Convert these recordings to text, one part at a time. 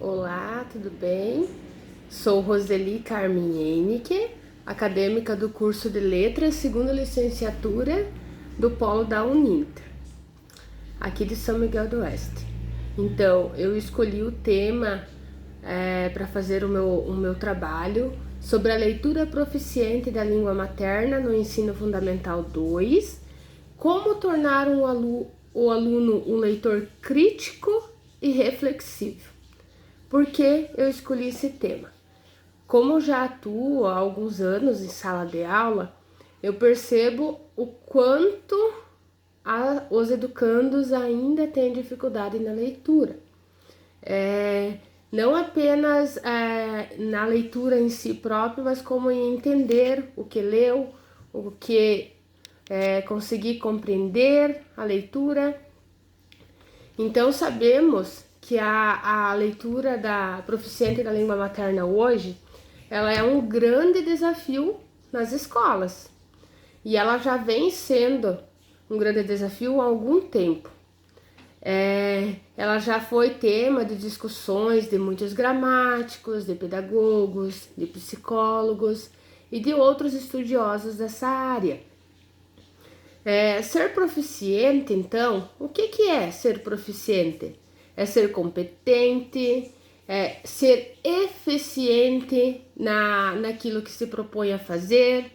Olá, tudo bem? Sou Roseli Carmen Henrique, acadêmica do curso de Letras, segunda licenciatura do Polo da Uninter, aqui de São Miguel do Oeste. Então, eu escolhi o tema para fazer o meu trabalho sobre a leitura proficiente da língua materna no ensino fundamental 2, como tornar o aluno um leitor crítico e reflexivo. Por que eu escolhi esse tema? Como eu já atuo há alguns anos em sala de aula, eu percebo o quanto os educandos ainda têm dificuldade na leitura. Não apenas na leitura em si próprio, mas como em entender o que leu, o que conseguir compreender a leitura. Então sabemos que a leitura da proficiente da língua materna hoje, ela é um grande desafio nas escolas. E ela já vem sendo um grande desafio há algum tempo. Ela já foi tema de discussões de muitos gramáticos, de pedagogos, de psicólogos e de outros estudiosos dessa área. Ser proficiente, então, o que é ser proficiente? É ser competente, é ser eficiente naquilo que se propõe a fazer,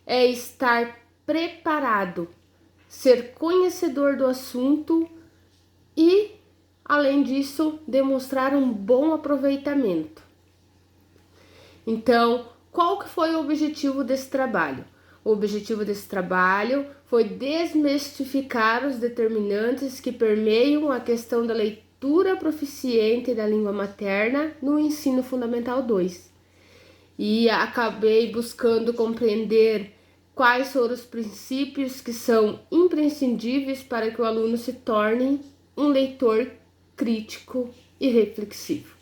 é estar preparado, ser conhecedor do assunto e, além disso, demonstrar um bom aproveitamento. Então, qual que foi o objetivo desse trabalho? O objetivo desse trabalho foi desmistificar os determinantes que permeiam a questão da leitura proficiente da língua materna no ensino fundamental 2. E acabei buscando compreender quais foram os princípios que são imprescindíveis para que o aluno se torne um leitor crítico e reflexivo.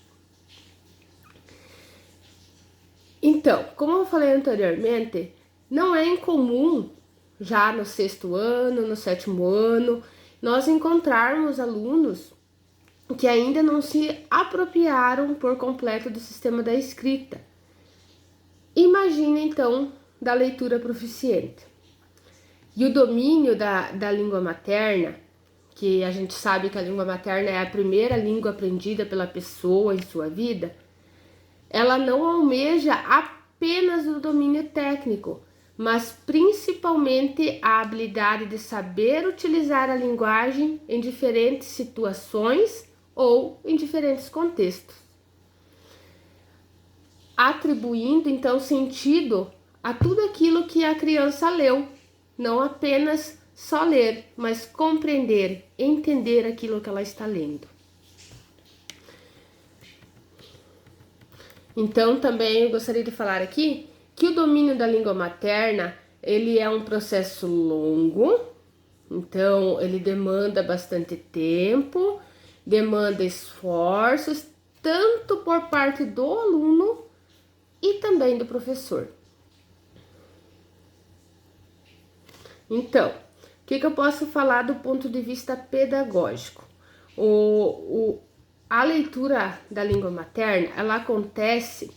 Então, como eu falei anteriormente, não é incomum, já no 6º ano, no 7º ano, nós encontrarmos alunos que ainda não se apropriaram por completo do sistema da escrita. Imagine, então, da leitura proficiente. E o domínio da língua materna, que a gente sabe que a língua materna é a primeira língua aprendida pela pessoa em sua vida, ela não almeja apenas o domínio técnico, mas principalmente a habilidade de saber utilizar a linguagem em diferentes situações ou em diferentes contextos, atribuindo então sentido a tudo aquilo que a criança leu, não apenas só ler, mas compreender, entender aquilo que ela está lendo. Então, também eu gostaria de falar aqui que o domínio da língua materna, ele é um processo longo, então ele demanda bastante tempo, demanda esforços, tanto por parte do aluno e também do professor. Então, o que eu posso falar do ponto de vista pedagógico? A leitura da língua materna, ela acontece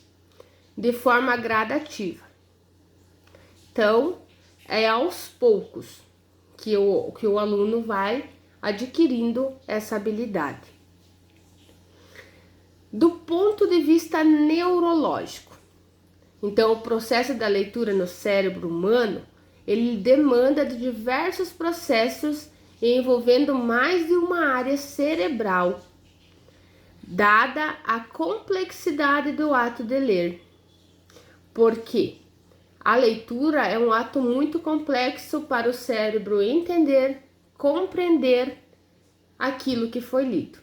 de forma gradativa. Então, é aos poucos que o aluno vai adquirindo essa habilidade. Do ponto de vista neurológico, então o processo da leitura no cérebro humano, ele demanda de diversos processos envolvendo mais de uma área cerebral, dada a complexidade do ato de ler. Porque a leitura é um ato muito complexo para o cérebro entender, compreender aquilo que foi lido.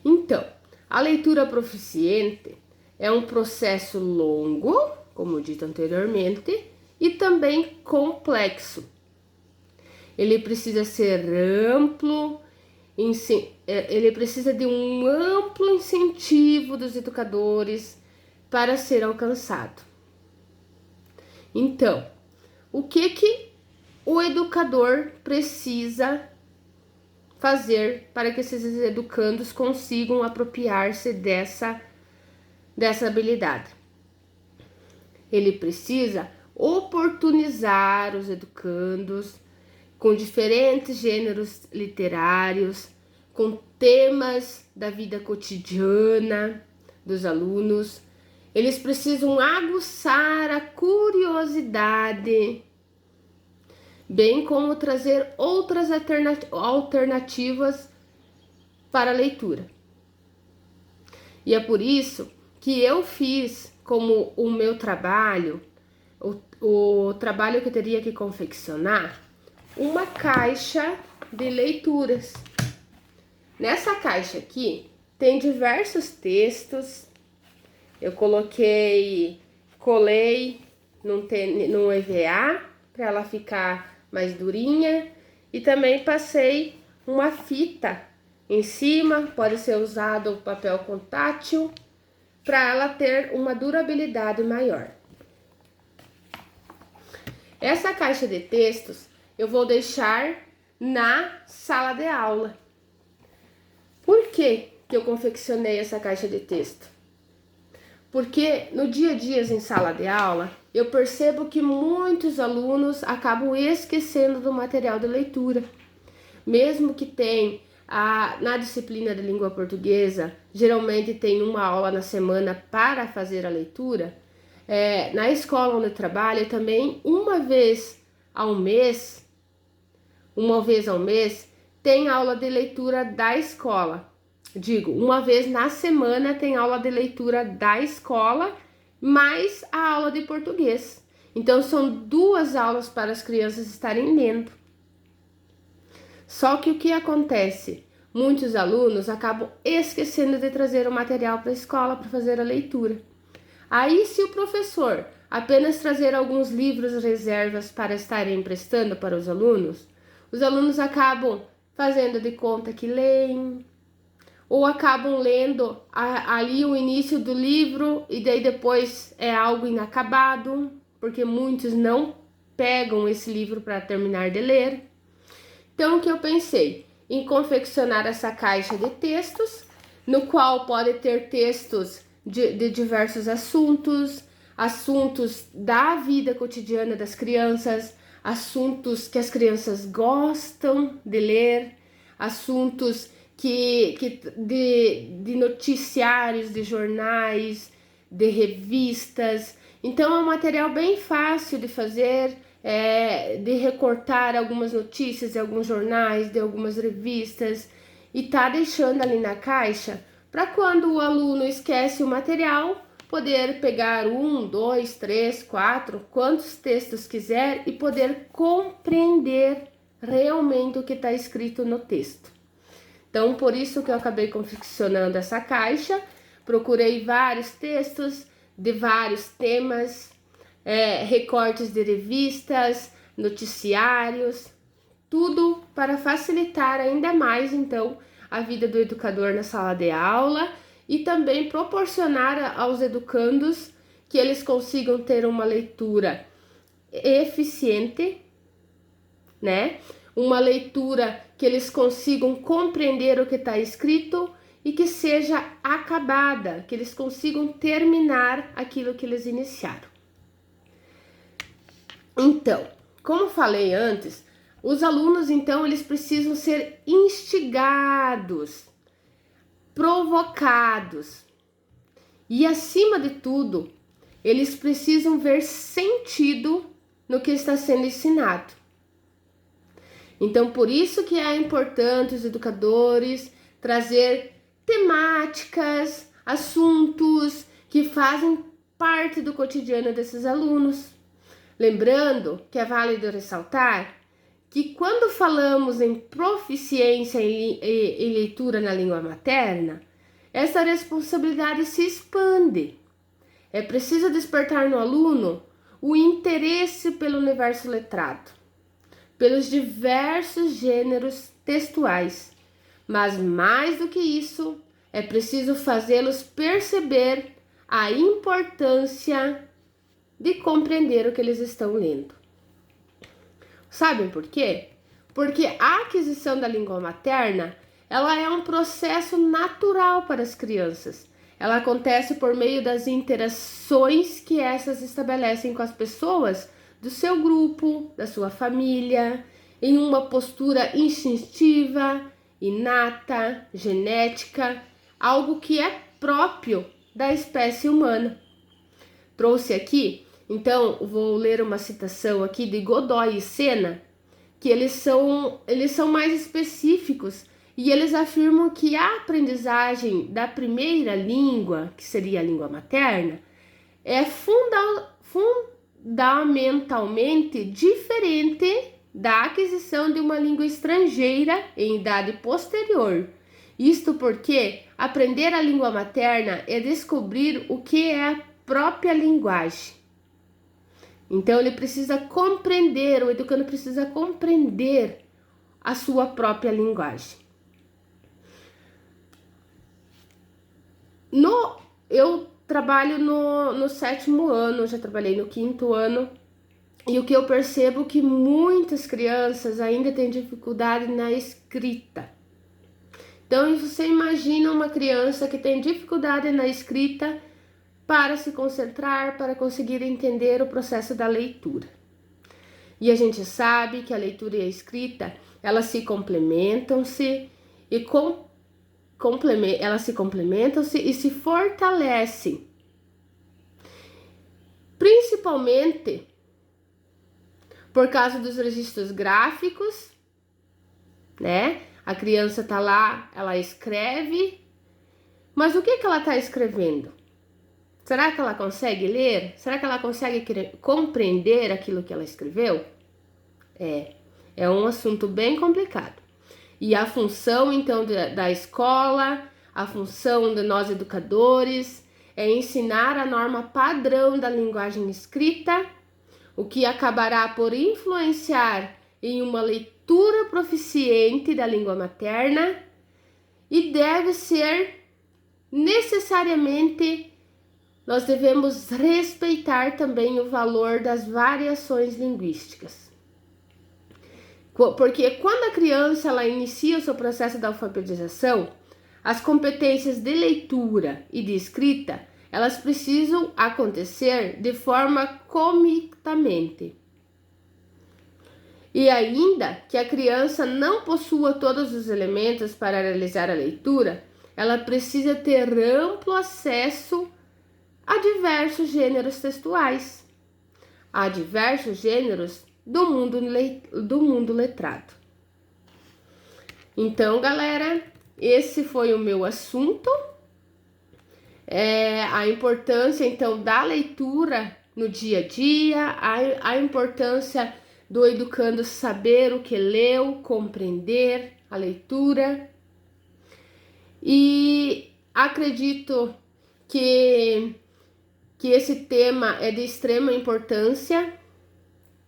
Então, a leitura proficiente é um processo longo, como dito anteriormente, e também complexo. Ele precisa ser amplo, ele precisa de um amplo incentivo dos educadores para ser alcançado. Então, o que o educador precisa fazer para que esses educandos consigam apropriar-se dessa habilidade? Ele precisa oportunizar os educandos com diferentes gêneros literários, com temas da vida cotidiana dos alunos. Eles precisam aguçar a curiosidade, bem como trazer outras alternativas para a leitura. E é por isso que eu fiz como o meu trabalho, o trabalho que eu teria que confeccionar, uma caixa de leituras. Nessa caixa aqui tem diversos textos. Eu colei num EVA para ela ficar mais durinha e também passei uma fita em cima, pode ser usado papel contátil para ela ter uma durabilidade maior. Essa caixa de textos eu vou deixar na sala de aula. Por que eu confeccionei essa caixa de texto? Porque no dia a dia em sala de aula, eu percebo que muitos alunos acabam esquecendo do material de leitura. Mesmo que na disciplina de língua portuguesa, geralmente tem uma aula na semana para fazer a leitura. Na escola onde eu trabalho, também uma vez ao mês, tem aula de leitura da escola. Uma vez na semana tem aula de leitura da escola, mais a aula de português. Então, são 2 aulas para as crianças estarem lendo. Só que o que acontece? Muitos alunos acabam esquecendo de trazer o material para a escola para fazer a leitura. Aí, se o professor apenas trazer alguns livros reservas para estarem emprestando para os alunos acabam fazendo de conta que leem, ou acabam lendo ali o início do livro e daí depois é algo inacabado, porque muitos não pegam esse livro para terminar de ler. Então, o que eu pensei? Em confeccionar essa caixa de textos, no qual pode ter textos de diversos assuntos da vida cotidiana das crianças, assuntos que as crianças gostam de ler, assuntos de noticiários, de jornais, de revistas. Então é um material bem fácil de fazer, de recortar algumas notícias de alguns jornais, de algumas revistas, e tá deixando ali na caixa para quando o aluno esquece o material, poder pegar 1, 2, 3, 4, quantos textos quiser e poder compreender realmente o que está escrito no texto. Então, por isso que eu acabei confeccionando essa caixa. Procurei vários textos de vários temas, recortes de revistas, noticiários, tudo para facilitar ainda mais, então, a vida do educador na sala de aula e também proporcionar aos educandos que eles consigam ter uma leitura eficiente, né? Uma leitura que eles consigam compreender o que está escrito e que seja acabada, que eles consigam terminar aquilo que eles iniciaram. Então, como falei antes, os alunos, então, eles precisam ser instigados, provocados e, acima de tudo, eles precisam ver sentido no que está sendo ensinado. Então, por isso que é importante os educadores trazer temáticas, assuntos que fazem parte do cotidiano desses alunos. Lembrando que é válido ressaltar que quando falamos em proficiência em leitura na língua materna, essa responsabilidade se expande. É preciso despertar no aluno o interesse pelo universo letrado, pelos diversos gêneros textuais, mas mais do que isso, é preciso fazê-los perceber a importância de compreender o que eles estão lendo. Sabem por quê? Porque a aquisição da língua materna, ela é um processo natural para as crianças. Ela acontece por meio das interações que essas estabelecem com as pessoas do seu grupo, da sua família, em uma postura instintiva, inata, genética, algo que é próprio da espécie humana. Trouxe aqui, então, vou ler uma citação aqui de Godoy e Sena, que eles são mais específicos e eles afirmam que a aprendizagem da primeira língua, que seria a língua materna, é fundamentalmente diferente da aquisição de uma língua estrangeira em idade posterior. Isto porque aprender a língua materna é descobrir o que é a própria linguagem. Então ele precisa compreender, o educando precisa compreender a sua própria linguagem. Eu trabalho no 7º ano, já trabalhei no 5º ano, e o que eu percebo é que muitas crianças ainda têm dificuldade na escrita. Então você imagina uma criança que tem dificuldade na escrita para se concentrar, para conseguir entender o processo da leitura. E a gente sabe que a leitura e a escrita, elas se complementam-se e se fortalecem. Principalmente por causa dos registros gráficos, né? A criança tá lá, ela escreve, mas o que ela tá escrevendo? Será que ela consegue ler? Será que ela consegue compreender aquilo que ela escreveu? É um assunto bem complicado. E a função, então, da escola, a função de nós educadores, é ensinar a norma padrão da linguagem escrita, o que acabará por influenciar em uma leitura proficiente da língua materna e deve ser necessariamente. Nós devemos respeitar também o valor das variações linguísticas. Porque quando a criança ela inicia o seu processo de alfabetização, as competências de leitura e de escrita, elas precisam acontecer de forma concomitante. E ainda que a criança não possua todos os elementos para realizar a leitura, ela precisa ter amplo acesso a diversos gêneros textuais, a diversos gêneros do mundo letrado. Então, galera, esse foi o meu assunto. A importância, então, da leitura no dia a dia, a importância do educando saber o que leu, compreender a leitura. E acredito que esse tema é de extrema importância,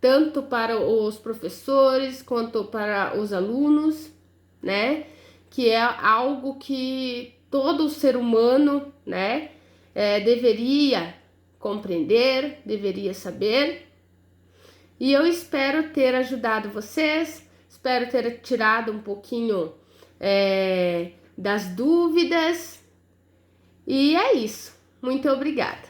tanto para os professores quanto para os alunos, né? Que é algo que todo ser humano, né, deveria compreender, deveria saber. E eu espero ter ajudado vocês, espero ter tirado um pouquinho das dúvidas. E é isso. Muito obrigada.